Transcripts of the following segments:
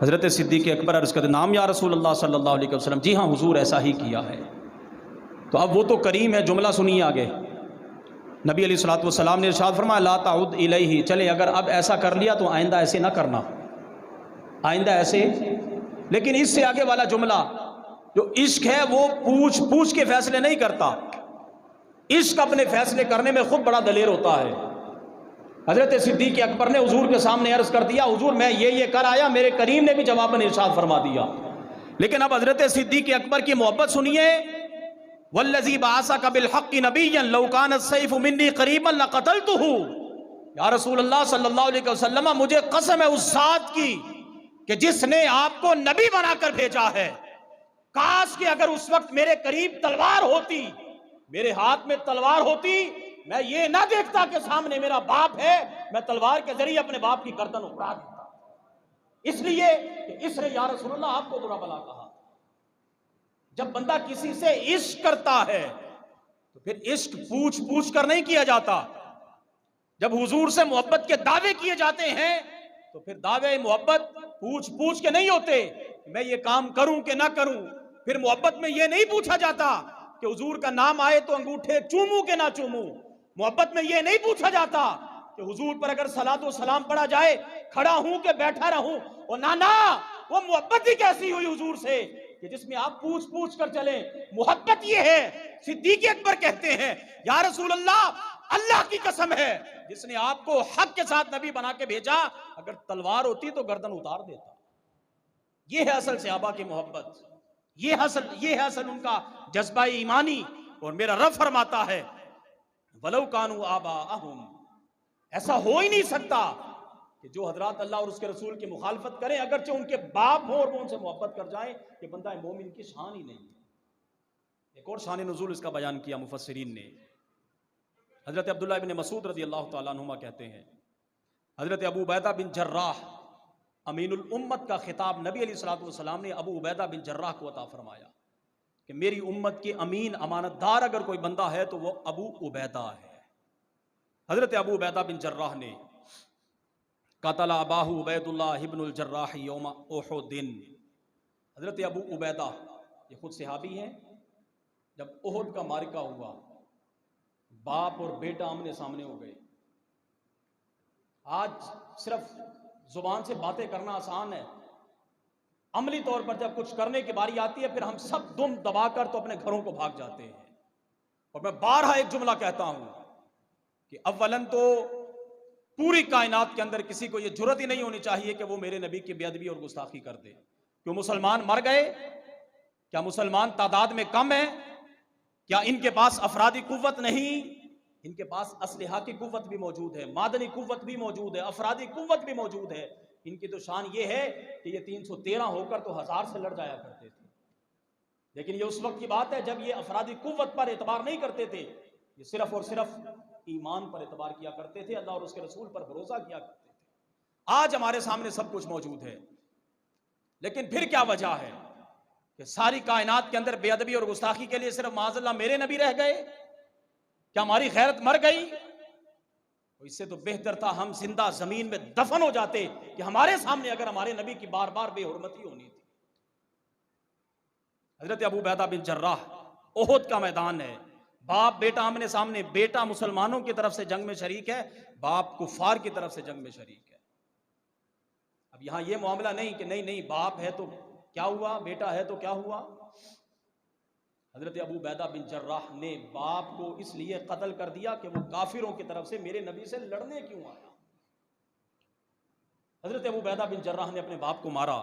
हज़रत सिद्दीक़ अकबर अर्ज़ करते, नाम या रसूल अल्लाह सल्लल्लाहु अलैहि वसल्लम। जी हाँ हुजूर, ऐसा ही किया है। तो अब वो तो करीम है, जुमला सुनिए आगे। नबी अलैहिस्सलातु वस्सलाम ने इरशाद फरमाया, ला ताउद इलैहि, चले अगर अब ऐसा कर लिया तो आइंदा ऐसे ना करना, आइंदा ऐसे। लेकिन इससे आगे वाला जुमला, जो इश्क है वो पूछ पूछ के फैसले नहीं करता, इश्क अपने फैसले करने में खुद बड़ा दलेर होता है। हजरत सिद्दीक़ अकबर ने हुजूर के सामने अर्ज कर दिया, हुजूर मैं ये कर आया, मेरे करीम ने भी जवाब में इरशाद फरमा दिया। लेकिन अब हजरत सिद्दीक़ अकबर की मोहब्बत सुनिए, वल्लज़ी बअसका बिलहक़्क़ि नबिय्यन लौ कान अस्सैफ़ु मिन्नी क़रीबन लक़तलतुहु। या रसूल अल्लाह सल्लल्लाहु अलैहि वसल्लम, मुझे कसम है उस ज़ात की कि जिसने आपको नबी बनाकर भेजा है, काश कि अगर उस वक्त मेरे करीब तलवार होती, मेरे हाथ में तलवार होती, मैं ये ना देखता कि सामने मेरा बाप है, मैं तलवार के जरिए अपने बाप की गर्दन उड़ा देता। इसलिए कि इसने या रसूलल्लाह आपको बुरा भला कहा। जब बंदा किसी से इश्क करता है तो फिर इश्क पूछ पूछ कर नहीं किया जाता। जब हुजूर से मोहब्बत के दावे किए जाते हैं तो फिर दावे मोहब्बत पूछ पूछ के नहीं होते, मैं ये काम करूं कि ना करूं। फिर मोहब्बत में ये नहीं पूछा जाता कि हुजूर का नाम आए तो अंगूठे चूमूं कि ना चूमूं। मोहब्बत में ये नहीं पूछा जाता कि हुजूर पर अगर सलातो सलाम पढ़ा जाए खड़ा हूं कि बैठा रहूं। और ना वो मोहब्बत ही कैसी हुई हुजूर से कि जिसमें आप पूछ पूछ कर चले। मोहब्बत ये है, सिद्दीक़ अकबर कहते हैं, या रसूल अल्लाह, अल्लाह की कसम है जिसने आपको हक के साथ नबी बना के भेजा, अगर तलवार होती तो गर्दन उतार देता। ये है असल सहाबा की मोहब्बत, ये है असल उनका जज्बा ईमानी। और मेरा रब फरमाता है, वलौ कानू आबाअहुम, ऐसा हो ही नहीं सकता कि जो हजरात अल्लाह और उसके रसूल की मुखालफत करें, अगरचे उनके बाप हो और वो उनसे मोहब्बत कर जाएं, कि बंदा मोमिन की शान ही नहीं है। एक और शान नुज़ूल इसका बयान किया मुफस्सिरीन ने। हजरत अब्दुल्लाह इब्न मसूद रज़ी अल्लाह तआला अन्हुमा कहते हैं, हजरत अबू उबैदा बिन जर्राह अमीनुल उम्मत का खिताब नबी अलैहिस्सलातु वस्सलाम ने अबू उबैदा बिन जर्राह को अता फरमाया कि मेरी उम्मत के अमीन अमानतदार अगर कोई बंदा है तो वो अबू उबैदा है। हजरत अबू उबैदा बिन जर्राह ने कातला अबाहु उबैदुल्लाह इब्नुल जर्राह यौम उहुदिन। हजरत अबू उबैदा ये खुद सहाबी हैं। जब उहुद का मारिका हुआ, बाप और बेटा आमने सामने हो गए। आज सिर्फ जुबान से बातें करना आसान है, अमली तौर पर जब कुछ करने की बारी आती है फिर हम सब दुम दबाकर तो अपने घरों को भाग जाते हैं। और मैं बारहा एक जुमला कहता हूं कि अव्वलन तो पूरी कायनात के अंदर किसी को यह जुर्रत ही नहीं होनी चाहिए कि वो मेरे नबी की बेअदबी और गुस्ताखी कर दे। क्यों मुसलमान मर गए? क्या मुसलमान तादाद में कम है? क्या इनके पास अफरादी कुव्वत नहीं? इनके पास असलिहा की कुव्वत भी मौजूद है, मादनी कुव्वत भी मौजूद है, अफरादी कुव्वत भी मौजूद है। इनकी तो शान ये है कि ये 313 होकर तो 1000 से लड़ जाया करते थे। लेकिन ये उस वक्त की बात है जब ये अफरादी कुव्वत पर एतबार नहीं करते थे, ये सिर्फ और सिर्फ ईमान पर एतबार किया करते थे, अल्लाह और उसके रसूल पर भरोसा किया करते थे। आज हमारे सामने सब कुछ मौजूद है, लेकिन फिर क्या वजह है कि सारी कायनात के अंदर बेअदबी और गुस्ताखी के लिए सिर्फ माज़अल्लाह मेरे नबी रह गए? क्या हमारी खैरत मर गई? तो इससे तो बेहतर था हम जिंदा जमीन में दफन हो जाते कि हमारे सामने अगर हमारे नबी की बार बार बेहुरमती होनी थी। हजरत अबू उबैदा बिन जर्राह, उहुद का मैदान है, बाप बेटा आमने सामने, बेटा मुसलमानों की तरफ से जंग में शरीक है, बाप कुफार की तरफ से जंग में शरीक है। अब यहां यह मामला नहीं कि नहीं बाप है तो क्या हुआ, बेटा है तो क्या हुआ। हजरत अबू उबैदा बिन जर्राह ने बाप को इसलिए कत्ल कर दिया कि वो काफिरों की तरफ से मेरे नबी से लड़ने क्यों आया। हजरत अबू उबैदा बिन जर्राह ने अपने बाप को मारा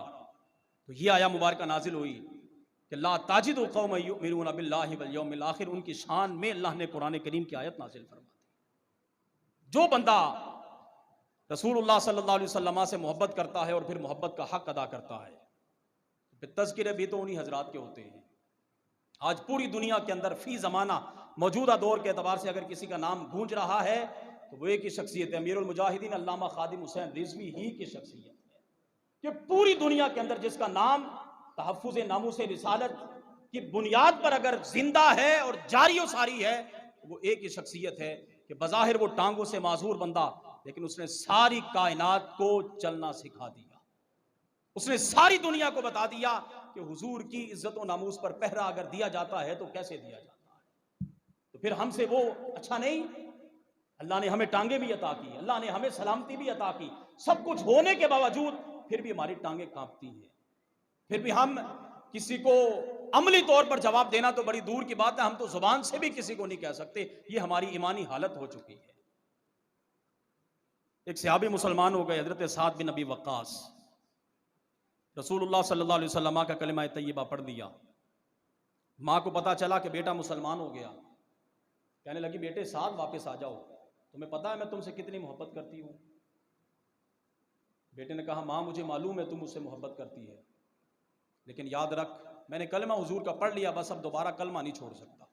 तो ये आया मुबारक नाजिल हुई कि ला ताजिदु कौमन युमिनूना बिल्लाहि वल यौमिल आखिर। उनकी शान में अल्लाह ने कुरान करीम की आयत नाजिल फरमा दी। जो बंदा रसूलुल्लाह सल्लल्लाहु अलैहि वसल्लम से मोहब्बत करता है और फिर मोहब्बत का हक अदा करता है, फिर तज़किरे भी तो उन्हीं हजरात के होते हैं। आज पूरी दुनिया के अंदर फी ज़माना मौजूदा दौर के एतबार से अगर किसी का नाम गूंज रहा है तो वो एक ही शख्सियत है, अमीरुल मुजाहिदीन अल्लामा खादिम हुसैन रिजवी ही की शख्सियत है कि पूरी दुनिया के अंदर जिसका नाम तहफ़्फ़ुज़ नामूस रिसालत की बुनियाद पर अगर जिंदा है और जारी और सारी है, वो एक ही शख्सियत है कि बज़ाहिर वो टांगों से माजूर बंदा, लेकिन उसने सारी कायनात को चलना सिखा दिया। उसने सारी दुनिया को बता दिया कि हुजूर की इज्जत और नामूस पर पहरा अगर दिया जाता है तो कैसे दिया जाता है। तो फिर हमसे वो अच्छा नहीं? अल्लाह ने हमें टांगे भी अता की, अल्लाह ने हमें सलामती भी अता की, सब कुछ होने के बावजूद फिर भी हमारी टांगे कांपती हैं। फिर भी हम किसी को अमली तौर पर जवाब देना तो बड़ी दूर की बात है, हम तो जुबान से भी किसी को नहीं कह सकते। ये हमारी ईमानी हालत हो चुकी है। एक सहाबी मुसलमान हो गए, हजरत साद बिन नबी वक्कास। रसूलुल्लाह सल्लल्लाहु अलैहि वसल्लम का कलिमा तैयबा पढ़ दिया। माँ को पता चला कि बेटा मुसलमान हो गया। कहने लगी, बेटे साद वापस आ जाओ, तुम्हें पता है मैं तुमसे कितनी मोहब्बत करती हूँ। बेटे ने कहा, माँ मुझे मालूम है तुम मुझसे मोहब्बत करती है, लेकिन याद रख मैंने कलमा हुजूर का पढ़ लिया, बस अब दोबारा कलमा नहीं छोड़ सकता।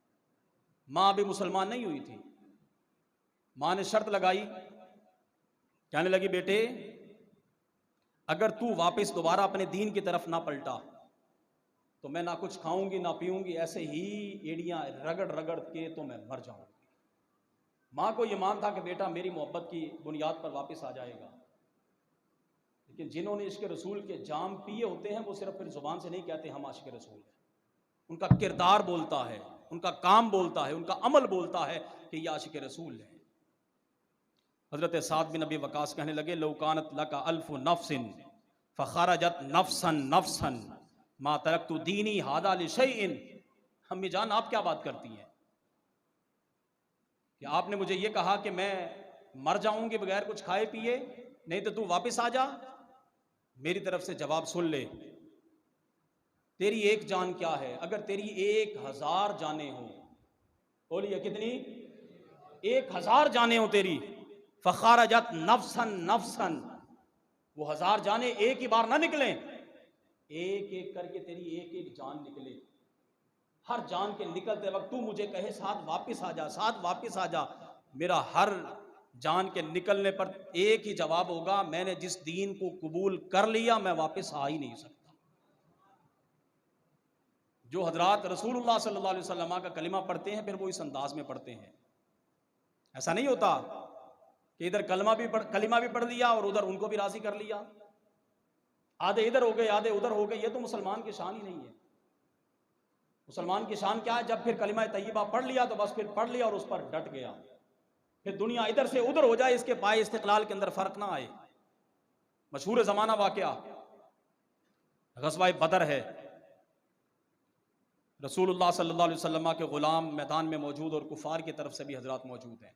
माँ अभी मुसलमान नहीं हुई थी। माँ ने शर्त लगाई, कहने लगी, बेटे अगर तू वापस दोबारा अपने दीन की तरफ ना पलटा तो मैं ना कुछ खाऊंगी ना पीऊंगी, ऐसे ही एड़ियां रगड़ रगड़ के तो मैं मर जाऊंगी। माँ को यह मान था कि बेटा मेरी मोहब्बत की बुनियाद पर वापस आ जाएगा, लेकिन जिन्होंने इश्क रसूल के जाम पिए होते हैं वो सिर्फ फिर जुबान से नहीं कहते हम आशिक रसूल हैं। उनका किरदार बोलता है, उनका काम बोलता है, उनका अमल बोलता है कि यह आशिक रसूल है। हजरत साद बिन नबी वकास कहने लगे, लौकानत लका अल्फु नफ्सिन फखरजत नफ्सन नफ्सन मा तरक्तु दीनी हादा लिशैइन। अम्मी जान आप क्या बात करती हैं कि आपने मुझे ये कहा कि मैं मर जाऊंगी बगैर कुछ खाए पिए, नहीं तो तू वापस आ जा। मेरी तरफ से जवाब सुन ले, तेरी एक जान क्या है? अगर तेरी 1000 जाने हो, बोलिए कितनी? 1000 जाने हो तेरी, फखारजत नफ्सन नफ्सन, वो 1000 जाने एक ही बार ना निकले, एक एक करके तेरी एक एक जान निकले। हर जान के निकलते वक्त तू मुझे कहे साथ वापस आ जा, साथ वापस आ जा। मेरा हर जान के निकलने पर एक ही जवाब होगा, मैंने जिस दीन को कबूल कर लिया मैं वापस आ ही नहीं सकता। जो हजरात रसूलुल्लाह सल्लल्लाहु अलैहि वसल्लम का कलिमा पढ़ते हैं फिर वो इस अंदाज में पढ़ते हैं। ऐसा नहीं होता कि इधर कलिमा भी पढ़ लिया और उधर उनको भी राजी कर लिया, आधे इधर हो गए आधे उधर हो गए। ये तो मुसलमान की शान ही नहीं है। मुसलमान की शान क्या है? जब फिर कलिमा तैयबा पढ़ लिया तो बस फिर पढ़ लिया और उस पर डट गया, फिर दुनिया इधर से उधर हो जाए इसके पाए इस्तिकलाल के अंदर फर्क ना आए। मशहूर जमाना वाकया गज़वा बदर है। रसूलुल्लाह सल्लल्लाहु अलैहि वसल्लम के गुलाम मैदान में मौजूद और कुफार की तरफ से भी हजरात मौजूद हैं।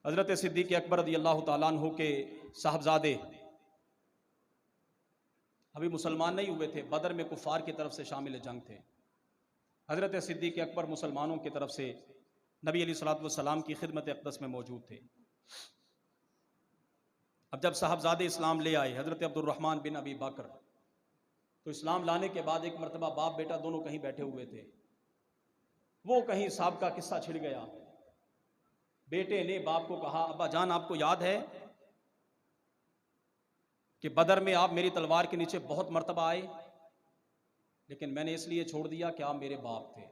हजरत सिद्दीक़ अकबर रज़ियल्लाहु ताला अन्हु के साहबजादे अभी मुसलमान नहीं हुए थे, बदर में कुफार की तरफ से शामिल जंग थे। हजरत सिद्दीक़ अकबर मुसलमानों की तरफ से नबी अलैहिस्सलातु वस्सलाम की खिदमत अक़दस में मौजूद थे। अब जब साहबजादे इस्लाम ले आए हजरत अब्दुर्रहमान बिन अबी बकर, तो इस्लाम लाने के बाद एक मरतबा बाप बेटा दोनों कहीं बैठे हुए थे, वो कहीं साहब का किस्सा छिड़ गया। बेटे ने बाप को कहा, अब्बा जान आपको याद है कि बदर में आप मेरी तलवार के नीचे बहुत मरतबा आए, लेकिन मैंने इसलिए छोड़ दिया कि आप मेरे बाप थे।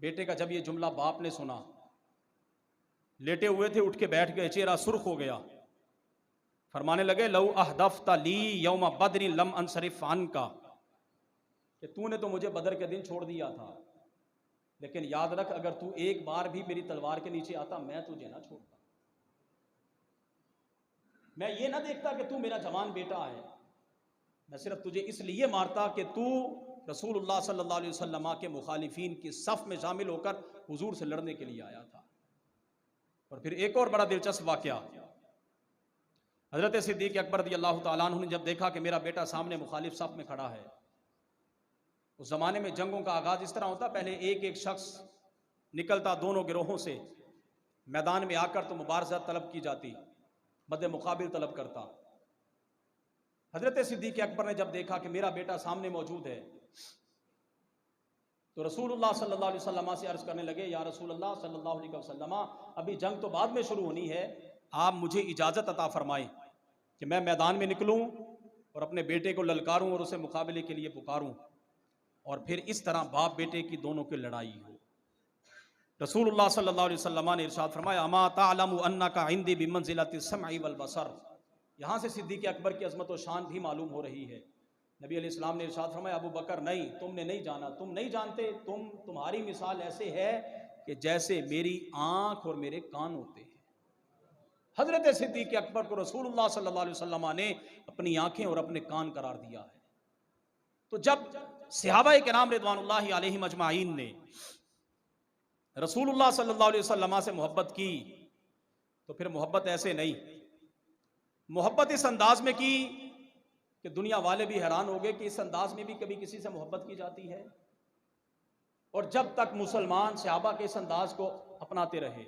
बेटे का जब ये जुमला बाप ने सुना, लेटे हुए थे, उठ के बैठ गए, चेहरा सुर्ख हो गया, फरमाने लगे, लऊ अहदफ्ता ली यौम बदरी लम अनसरिफ अन्का, कि तूने तो मुझे बदर के दिन छोड़ दिया था, लेकिन याद रख अगर तू एक बार भी मेरी तलवार के नीचे आता मैं तुझे ना छोड़ता। मैं ये ना देखता कि तू मेरा जवान बेटा है, मैं सिर्फ तुझे इसलिए मारता कि तू रसूलुल्लाह सल्लल्लाहु अलैहि वसल्लम के मुखालिफिन की सफ़ में शामिल होकर हुजूर से लड़ने के लिए आया था। और फिर एक और बड़ा दिलचस्प वाक़या, हज़रत सिद्दीक़ अकबर रज़ियल्लाहु ताला अन्हु ने जब देखा कि मेरा बेटा सामने मुखालिफ सफ़ में खड़ा है। उस ज़माने में जंगों का आगाज़ इस तरह होता, पहले एक एक शख्स निकलता दोनों गिरोहों से मैदान में आकर तो मुबारज़ा तलब की जाती, मद्दे मुकाबिल तलब करता। हज़रत सिद्दीक़ अकबर ने जब देखा कि मेरा बेटा सामने मौजूद है तो रसूलुल्लाह सल्लल्लाहु अलैहि वसल्लम से अर्ज़ करने लगे, या रसूलुल्लाह सल्लल्लाहु अलैहि वसल्लम, अभी जंग तो बाद में शुरू होनी है, आप मुझे इजाज़त अता फरमाएं कि मैं मैदान में निकलूं और अपने बेटे को ललकारूं और उसे मुकाबले के लिए पुकारूं और फिर इस तरह बाप बेटे की दोनों की लड़ाई हो। रसूलुल्लाह सल्लल्लाहु अलैहि वसल्लम ने इरशाद फरमाया, अमा तालमु अन्नका इंदी बिमंज़िलति सम्ई वल बसर, यहाँ से सिद्दीक़ अकबर की अज़मत व शान भी मालूम हो रही है। नबी अलैहिस्सलाम ने इरशाद फरमाया, अबू बकर नहीं, तुमने नहीं जाना, तुम नहीं जानते, तुम्हारी मिसाल ऐसे है कि जैसे मेरी आँख और मेरे कान होते हैं। हज़रत सिद्दीक़ अकबर को रसूलुल्लाह सल्लल्लाहु अलैहि वसल्लम ने अपनी आँखें और अपने कान करार दिया है। तो जब सहाबाए किराम रिज़वानुल्लाहि अलैहिम अजमाइन ने रसूलुल्लाह सल्लल्लाहु अलैहि वसल्लम से मोहब्बत की, तो फिर मोहब्बत ऐसे नहीं, मोहब्बत इस अंदाज में की कि दुनिया वाले भी हैरान हो गए कि इस अंदाज में भी कभी किसी से मोहब्बत की जाती है। और जब तक मुसलमान सहाबा के इस अंदाज को अपनाते रहे,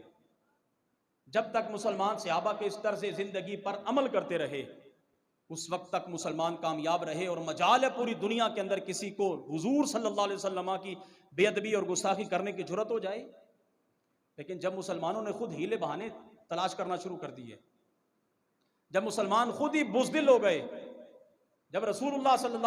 जब तक मुसलमान सहाबा के इस तर्ज़ ज़िंदगी पर अमल करते रहे, उस वक्त तक मुसलमान कामयाब रहे। और मजाल है पूरी दुनिया के अंदर किसी को हुजूर सल्लल्लाहु अलैहि वसल्लम की बेअदबी और गुस्ताखी करने की जुर्रत हो जाए। लेकिन जब मुसलमानों ने खुद हीले बहाने तलाश करना शुरू कर दिए, जब मुसलमान खुद ही बुज़दिल हो गए, जब रसूलुल्लाह सल्लल्लाहु